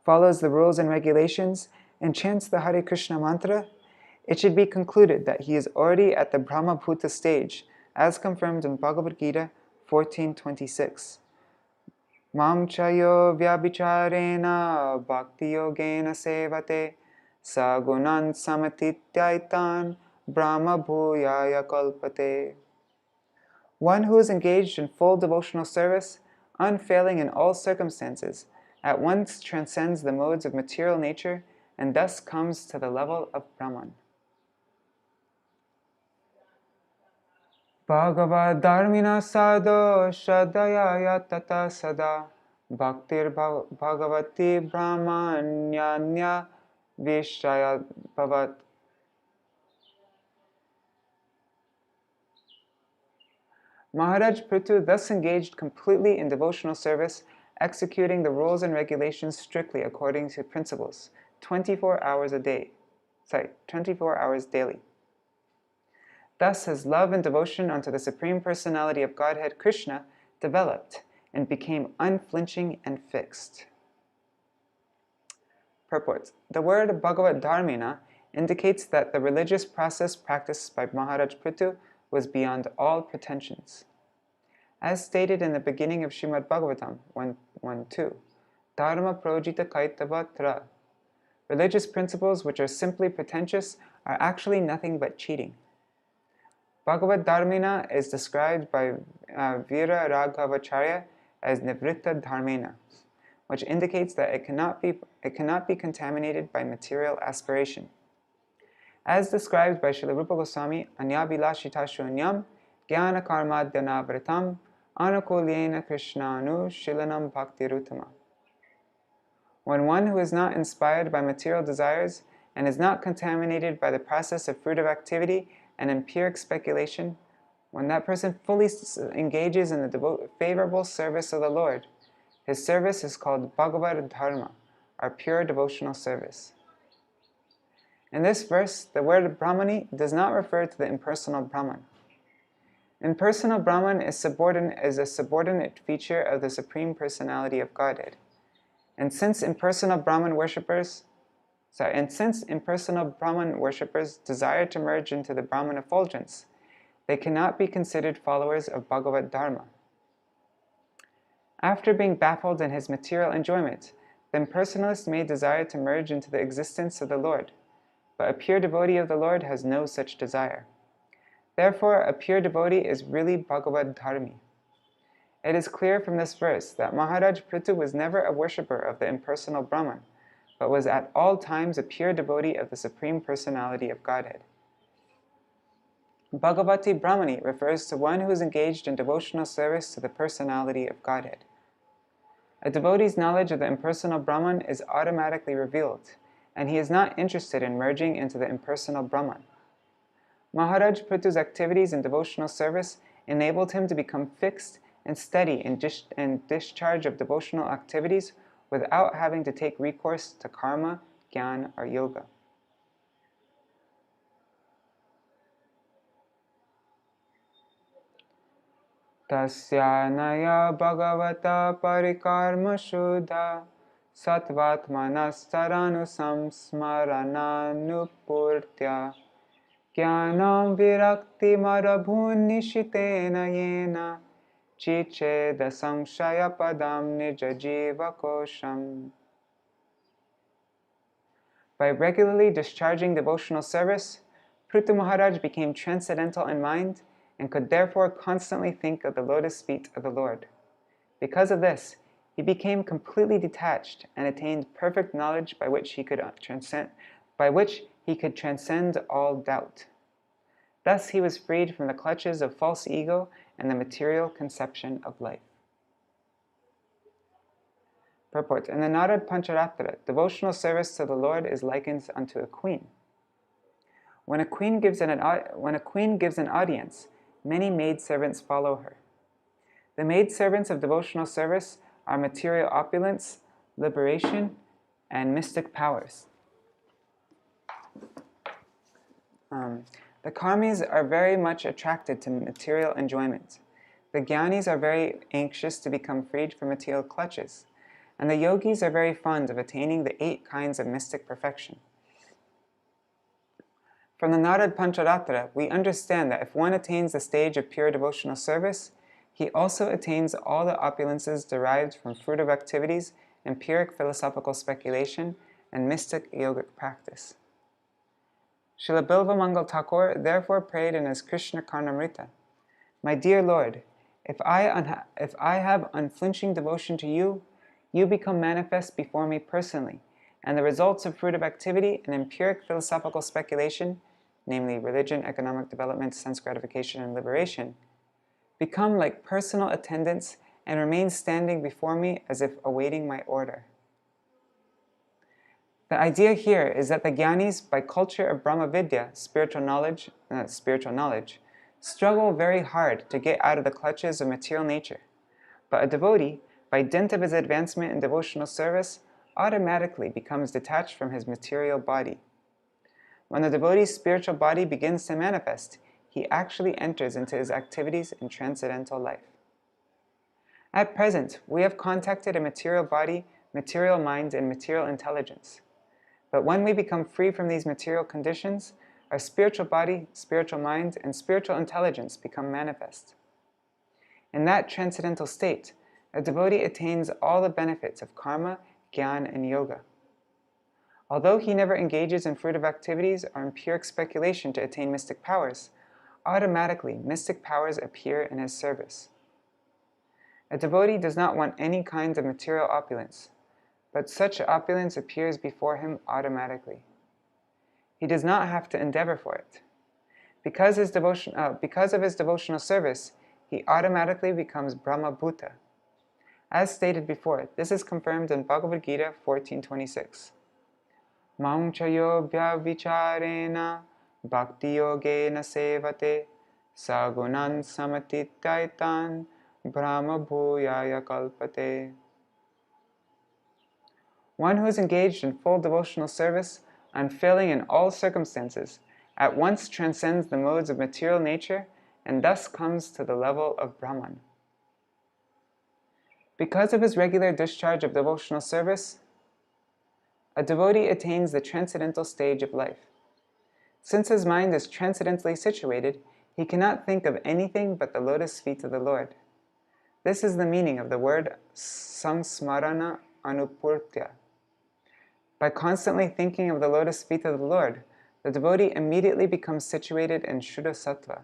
follows the rules and regulations, and chants the Hare Krishna mantra, it should be concluded that he is already at the Brahmabhuta stage, as confirmed in Bhagavad Gita 14.26. Mam chayo vyabhicharena bhakti yogena sevate sagunan samatityaitan brahma bhuyaya kalpate. One who is engaged in full devotional service, unfailing in all circumstances, at once transcends the modes of material nature and thus comes to the level of Brahman. Bhagavad dharmina sadho shraddhaya tata sada bhaktir bhagavati brahmanyanya vishaya bhavat. Maharaj Pṛthu thus engaged completely in devotional service, executing the rules and regulations strictly according to principles, 24 hours daily. Thus his love and devotion unto the Supreme Personality of Godhead Krishna developed and became unflinching and fixed. Purport. The word Bhagavad Dharmina indicates that the religious process practiced by Maharaj Pṛthu was beyond all pretensions. As stated in the beginning of Śrīmad-Bhāgavatam 1.1.2, Dharma projita kaitava tra. Religious principles which are simply pretentious are actually nothing but cheating. Bhagavad Dharmina is described by Vira Raghavacharya as Nivritta Dharmena, which indicates that it cannot be contaminated by material aspiration. As described by Srila Rupa Goswami, Anyabilashita Shunyam, Jnana Karmadyanavritam, Anukulyena Krishnanu Shilanam Bhaktirutama. When one who is not inspired by material desires and is not contaminated by the process of fruitive activity and empiric speculation, when that person fully engages in the favorable service of the Lord, his service is called Bhagavad Dharma, our pure devotional service. In this verse, the word Brahmani does not refer to the impersonal Brahman. Impersonal Brahman is a subordinate feature of the Supreme Personality of Godhead. And since impersonal Brahman worshippers desire to merge into the Brahman effulgence, they cannot be considered followers of Bhagavad Dharma. After being baffled in his material enjoyment, the impersonalist may desire to merge into the existence of the Lord, but a pure devotee of the Lord has no such desire. Therefore, a pure devotee is really Bhagavad Dharmi. It is clear from this verse that Maharaj Pṛthu was never a worshipper of the impersonal Brahman, but was at all times a pure devotee of the Supreme Personality of Godhead. Bhagavati Brahmani refers to one who is engaged in devotional service to the Personality of Godhead. A devotee's knowledge of the impersonal Brahman is automatically revealed, and he is not interested in merging into the impersonal Brahman. Maharaj Pṛthu's activities in devotional service enabled him to become fixed and steady in discharge of devotional activities without having to take recourse to karma, jnana, or yoga. Tasyanaya bhagavata parikarma shuddha sattvatmanastaranu samsmarananupurtya jnanam virakti marabhunishitena yena chicheda samshaya padam nijajiva kosham. By regularly discharging devotional service, Pṛthu Maharaj became transcendental in mind and could therefore constantly think of the lotus feet of the Lord. Because of this, he became completely detached and attained perfect knowledge by which he could transcend all doubt. Thus he was freed from the clutches of false ego and the material conception of life. Purport. In the Narad Pancharatra, devotional service to the Lord is likened unto a queen. When a queen gives an audience, many maidservants follow her. The maidservants of devotional service are material opulence, liberation, and mystic powers. The karmis are very much attracted to material enjoyment. The jnanis are very anxious to become freed from material clutches. And the yogis are very fond of attaining the 8 kinds of mystic perfection. From the Narad Pancharatra, we understand that if one attains the stage of pure devotional service, he also attains all the opulences derived from fruitive activities, empiric philosophical speculation, and mystic yogic practice. Srila Bilva Mangal Thakur therefore prayed in his Krishna Karnamrita, "My dear Lord, if I have unflinching devotion to you, you become manifest before me personally, and the results of fruitive activity and empiric philosophical speculation, namely religion, economic development, sense gratification, and liberation, become like personal attendants and remain standing before me as if awaiting my order." The idea here is that the jnanis, by culture of Brahma Vidya, spiritual knowledge, struggle very hard to get out of the clutches of material nature, but a devotee, by dint of his advancement in devotional service, automatically becomes detached from his material body. When the devotee's spiritual body begins to manifest, he actually enters into his activities in transcendental life. At present, we have contacted a material body, material mind, and material intelligence. But when we become free from these material conditions, our spiritual body, spiritual mind, and spiritual intelligence become manifest. In that transcendental state, a devotee attains all the benefits of karma, jnana, and yoga. Although he never engages in fruitive activities or in pure speculation to attain mystic powers, automatically mystic powers appear in his service. A devotee does not want any kind of material opulence, but such opulence appears before him automatically. He does not have to endeavor for it. Because of his devotional service, he automatically becomes Brahma Bhuta. As stated before, this is confirmed in Bhagavad Gita 14:26. Mam chayobhya vicharena bhakti yogena sevate sagunan samatitaitan brahma bhuyaya kalpate. One who is engaged in full devotional service, unfailing in all circumstances, at once transcends the modes of material nature and thus comes to the level of Brahman. Because of his regular discharge of devotional service, a devotee attains the transcendental stage of life. Since his mind is transcendently situated, he cannot think of anything but the lotus feet of the Lord. This is the meaning of the word samsmarana anupurtya. By constantly thinking of the lotus feet of the Lord, the devotee immediately becomes situated in Shuddha Sattva.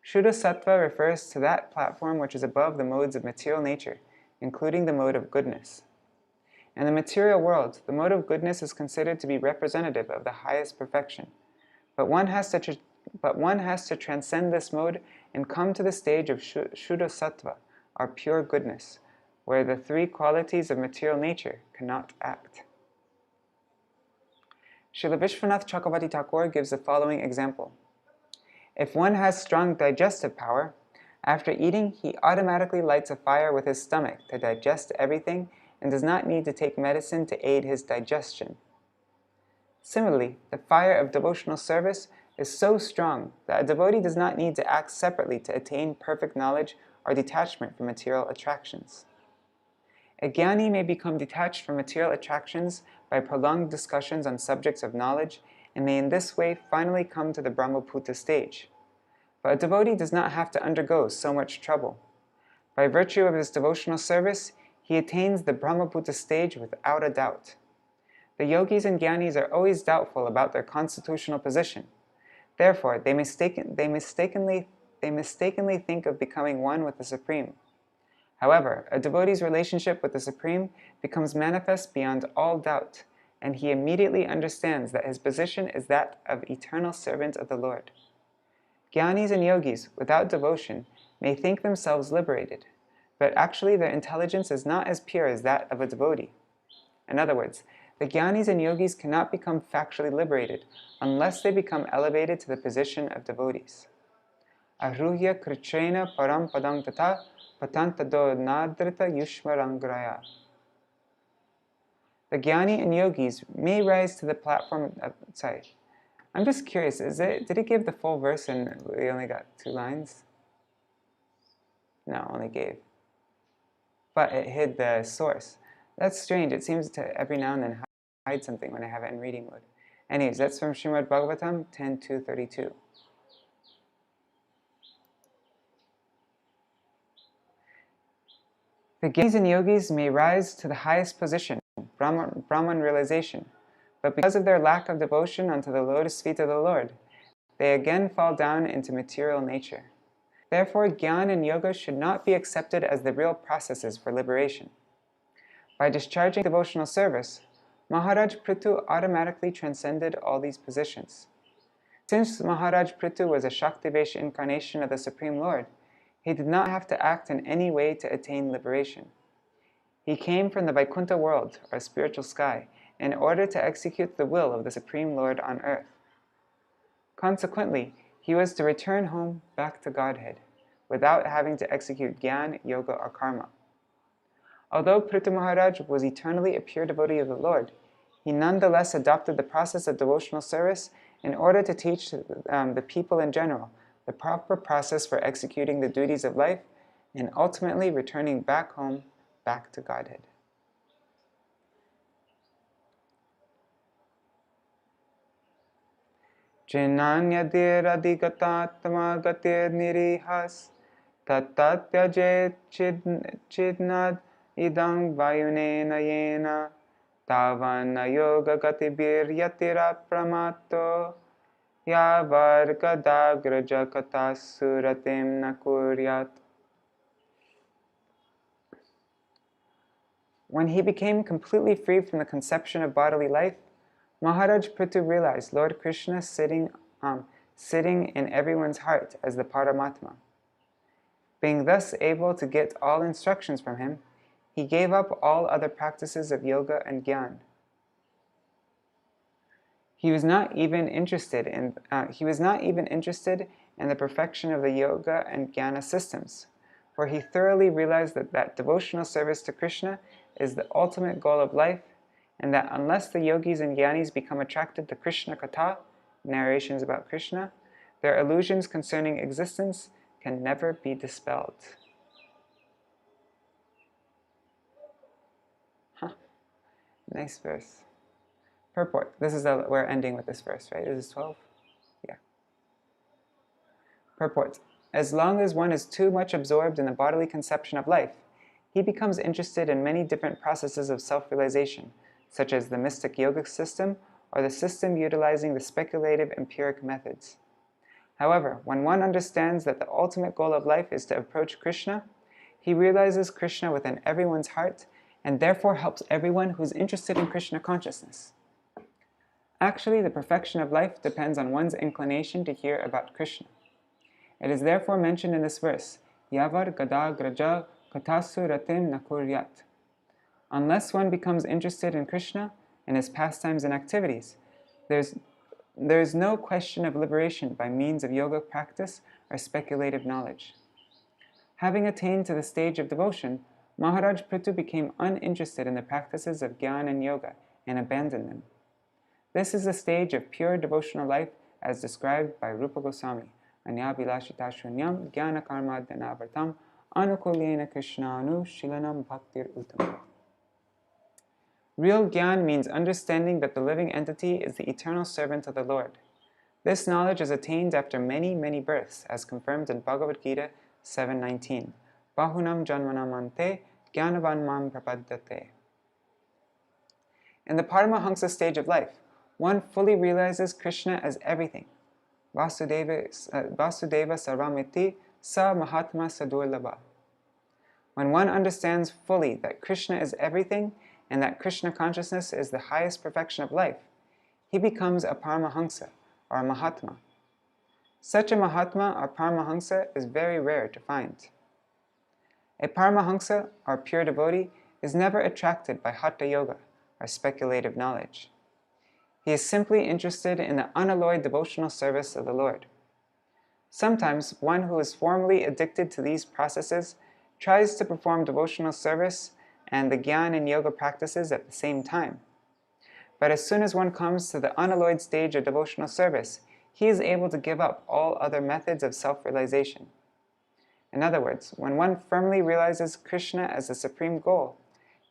Shuddha Sattva refers to that platform which is above the modes of material nature, including the mode of goodness. In the material world, the mode of goodness is considered to be representative of the highest perfection. But one has to transcend this mode and come to the stage of Shuddha Sattva, or pure goodness, where the three qualities of material nature cannot act. Srila Vishwanath Chakravarti Thakur gives the following example. If one has strong digestive power, after eating, he automatically lights a fire with his stomach to digest everything and does not need to take medicine to aid his digestion. Similarly, the fire of devotional service is so strong that a devotee does not need to act separately to attain perfect knowledge or detachment from material attractions. A jnani may become detached from material attractions by prolonged discussions on subjects of knowledge and may in this way finally come to the Brahmabhuta stage. But a devotee does not have to undergo so much trouble. By virtue of his devotional service, he attains the Brahmabhuta stage without a doubt. The yogis and jnanis are always doubtful about their constitutional position. Therefore, they mistakenly think of becoming one with the Supreme. However, a devotee's relationship with the Supreme becomes manifest beyond all doubt, and he immediately understands that his position is that of eternal servant of the Lord. Jnanis and yogis, without devotion, may think themselves liberated, but actually their intelligence is not as pure as that of a devotee. In other words, the jnanis and yogis cannot become factually liberated unless they become elevated to the position of devotees. Aruhya kritrena param padam tata patantado nadrita yushmarangraya. The jnani and yogis may rise to the platform of... I'm just curious, did it give the full verse and we only got 2 lines? No, only gave. But it hid the source. That's strange. It seems to every now and then hide something when I have it in reading mode. Anyways, that's from Śrīmad-Bhāgavatam 10.2.32. The jnanis and yogis may rise to the highest position, Brahman realization, but because of their lack of devotion unto the lotus feet of the Lord, they again fall down into material nature. Therefore, jnana and yoga should not be accepted as the real processes for liberation. By discharging devotional service, Maharaj Pṛthu automatically transcended all these positions. Since Maharaj Pṛthu was a Shaktivesha incarnation of the Supreme Lord, he did not have to act in any way to attain liberation. He came from the Vaikuntha world, or spiritual sky, in order to execute the will of the Supreme Lord on earth. Consequently, he was to return home back to Godhead, without having to execute jnana, yoga, or karma. Although Pṛthu Maharaj was eternally a pure devotee of the Lord, he nonetheless adopted the process of devotional service in order to teach the people in general the proper process for executing the duties of life and ultimately returning back home, back to Godhead. Jinanyadir adhigatatma gatir nirihas tatatyajet chidnad idang vayunena yena tavana yoga gatibir yatira pramato yavar gadagraja katasuratim nakuryat. When he became completely free from the conception of bodily life, Maharaj Pṛthu realized Lord Krishna sitting in everyone's heart as the Paramatma. Being thus able to get all instructions from him, he gave up all other practices of yoga and jnana. He was not even interested in the perfection of the yoga and jnana systems, for he thoroughly realized that devotional service to Krishna is the ultimate goal of life, and that unless the yogis and jnanis become attracted to Krishna Katha, narrations about Krishna, Their illusions concerning existence can never be dispelled. Huh. Nice verse. Purport. We're ending with this verse, right? This is 12? Yeah. Purport. As long as one is too much absorbed in the bodily conception of life, he becomes interested in many different processes of self-realization, such as the mystic yogic system or the system utilizing the speculative empiric methods. However, when one understands that the ultimate goal of life is to approach Krishna, he realizes Krishna within everyone's heart and therefore helps everyone who is interested in Krishna consciousness. Actually, the perfection of life depends on one's inclination to hear about Krishna. It is therefore mentioned in this verse, Yavar gada graja katasu ratim nakuryat. Unless one becomes interested in Krishna and his pastimes and activities, there is no question of liberation by means of yoga practice or speculative knowledge. Having attained to the stage of devotion, Maharaj Pṛthu became uninterested in the practices of Jnana and Yoga and abandoned them. This is the stage of pure devotional life as described by Rupa Goswami, Anyabhilashita shunyam jnana karma dhanavartam anukulena krishnanu shilanam bhaktir uttam. Real Gyan means understanding that the living entity is the eternal servant of the Lord. This knowledge is attained after many, many births, as confirmed in Bhagavad Gita 7:19. Bahunam janmanam ante jnanavan mam prapadyate. In the Paramahansa stage of life, one fully realizes Krishna as everything. Vasudeva sarvamiti sa mahatma sadurlabha. When one understands fully that Krishna is everything and that Krishna consciousness is the highest perfection of life, he becomes a Paramahansa, or a Mahatma. Such a Mahatma or Paramahansa is very rare to find. A Paramahansa, or pure devotee, is never attracted by Hatha Yoga, or speculative knowledge. He is simply interested in the unalloyed devotional service of the Lord. Sometimes one who is formally addicted to these processes tries to perform devotional service and the Jnana and Yoga practices at the same time. But as soon as one comes to the unalloyed stage of devotional service, he is able to give up all other methods of self-realization. In other words, when one firmly realizes Krishna as the supreme goal,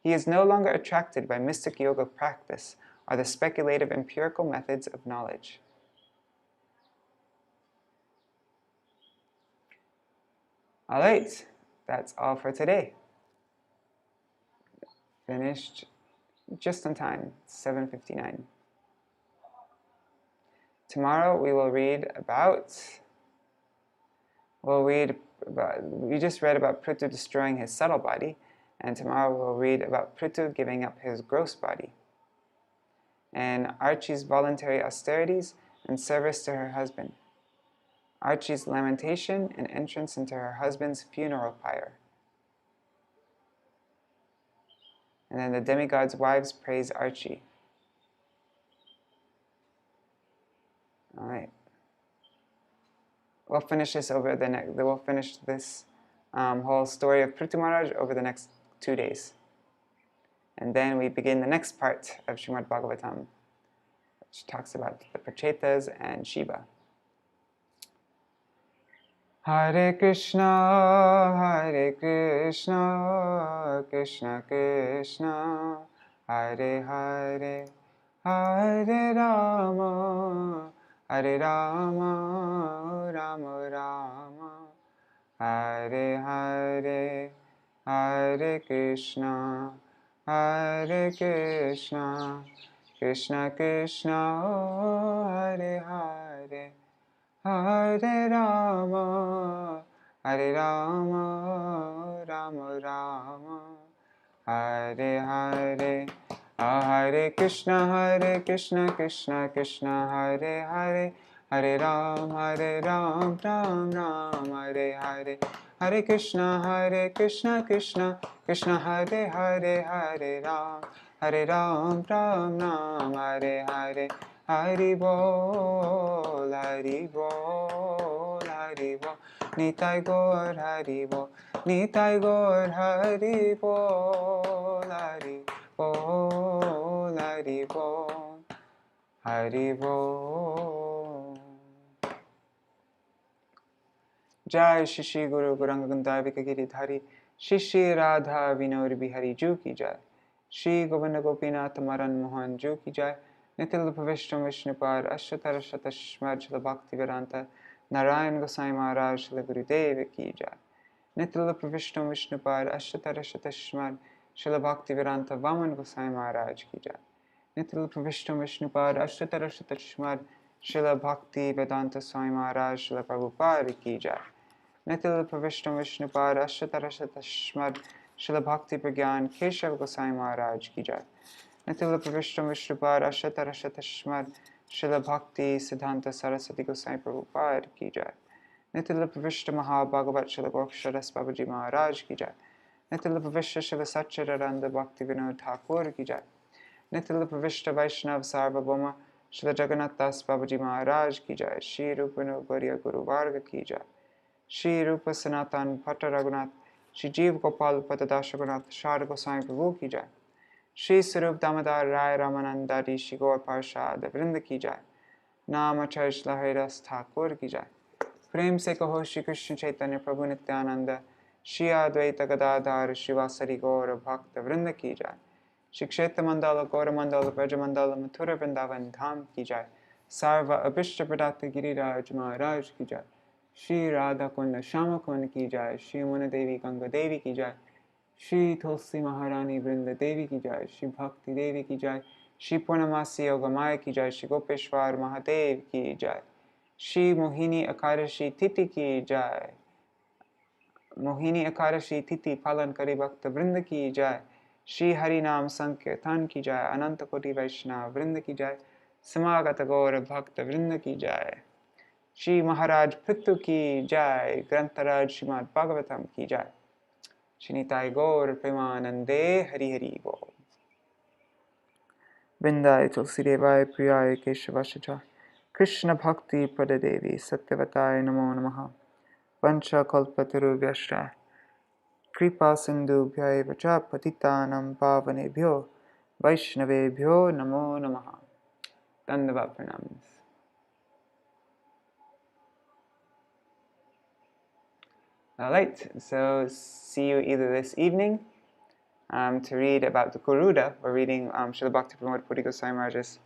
he is no longer attracted by mystic yoga practice or the speculative empirical methods of knowledge. All right, that's all for today. Finished just on time, 7:59. Tomorrow we will read about, we just read about Pṛthu destroying his subtle body, and tomorrow we'll read about Pṛthu giving up his gross body, and Archie's voluntary austerities and service to her husband, Archie's lamentation and entrance into her husband's funeral pyre. And then the demigod's wives praise Archie. All right. We'll finish this We'll finish this whole story of Pṛthu Maharaj over the next 2 days, and then we begin the next part of Śrīmad-Bhāgavatam, which talks about the Prachetas and Shiva. Hare Krishna, Krishna Krishna, Hare Hare, Hare Rama, Rama Rama, Hare Hare, Hare Krishna, Krishna Krishna, Hare Hare, Hare Rama, Rama Rama, Hare Hare, Hare Krishna, Krishna Krishna, Hare Hare, Hare Ram, Ram Ram, Hare Hare, Hare Krishna, Krishna Krishna, Hare Hare, Hare Ram, Ram Ram, Hare Hare, Hari Bol, Hari Bol, Hari Bol, Nitai Gaur, Hari Bol, Nitai Gaur, Hari Bol, Hari Bol, Hari Bol, Hari Bol. Jai Shri Shri Guru Gauranga Gandharvika Giridhari Shri Shri Radha Vinod Bihari Ju Ki Jai Shri Govinda Gopinath Maran Mohan Ju Ki Jai Nitil Bhavishtam Vishnupad Ashtatara Shatashmad Shila Bhakti Vedanta Narayan Gosai Maharaj Shila Gurudeva Ki Jai Nitil Bhavishtam Vishnupad Ashtatara Shatashmad Shila Bhakti Vedanta Vaman Gosai Maharaj Ki Jai Nitil Bhavishtam Vishnupad Ashtatara Shatashmad Shila Bhakti Vedanta Swami Maharaj Shila Prabhupada Ki Jai Nitil Pravishtam Vishnupad Ashtatara Shatashmad Shila Bhakti Pragyan Keshav Gosai Maharaj Ki Jai Nitil Pravishtam Vishnupad Ashtatara Shatashmad Shila Bhakti Siddhanta Saraswati Gosai Prabhupada Ki Jai Nitil Pravishta Mahabhagavat Shila Goksharas Babaji Maharaj Ki Jai Nitil Pravishta Shila Satchidananda Bhakti Vinod Thakur Ki Jai Nitil Pravishta Vaishnav Sarvabhauma Shila Jagannath Das Babaji Maharaj Ki Jai Shri Rupanu Gauriya Guru Varga Ki Jai Shri Rupa Sanatan Bhatta Raghunath Shri Jeev Gopal Patadash Raghunath Shara Goswami Prabhu Ki Jai Shri Sarup Damodar Rai Ramanandari Shri Gaur Parshad Vrinda Ki Jai Namacharj Lahairas Thakur Ki Jai Prem Se Kaho Shri Krishna Chaitanya Prabhu Nityananda Shri Advaita Gadadhar Shivasari Gaur Bhakta Vrinda Ki Jai Shri Kshetra Mandala Gaura Mandala Braja Mandala Mathura Vrindavan Dham Ki Jai Sarva Abhishta Pradata Giriraj Maharaj Ki Jai Shri Radha Kunda Shama Kunda Ki Jai Shri Muna Devi Ganga Devi Ki Jai Shri Tulsi Maharani Vrinda Devi Ki Jai Shri Bhakti Devi Ki Jai Shri Purnamasi Yoga Maya Ki Jai Shri Gopeshwar Mahadev Ki Jai Shri Mohini Akadashi Titi Ki Jai Mohini Akadashi Titi Palan Kari Bhakta Vrinda Ki Jai Shri Harinam Sankirtan Ki Jai Ananta Koti Vaishnava Vrinda Ki Jai Samagata Gaura Bhakta Vrinda Ki Jai Shri Maharaj Pṛthu Ki Jai Grantaraj Śrīmad-Bhāgavatam Ki Jai Shri Nitai Gaur Premanande Hari Hari Bol Vindai Tulsi Devai Priyai Keshavashacha Krishna Bhakti Padadevi Satyavataya Namo Namaha Vancha Kalpataru Vyashta Kripa Sindhu Bhyai Vacha Patitanam Pavanebhyo Vaishnavebhyo Namo Namaha Dandavat Pranams. Alright, so see you either this evening to read about the Garuda. We're reading Srila Bhakti Pramod Puri Goswami Maharaj's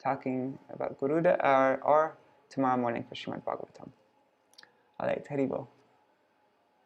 talking about Garuda, or tomorrow morning for Śrīmad-Bhāgavatam. Alright, Haribol.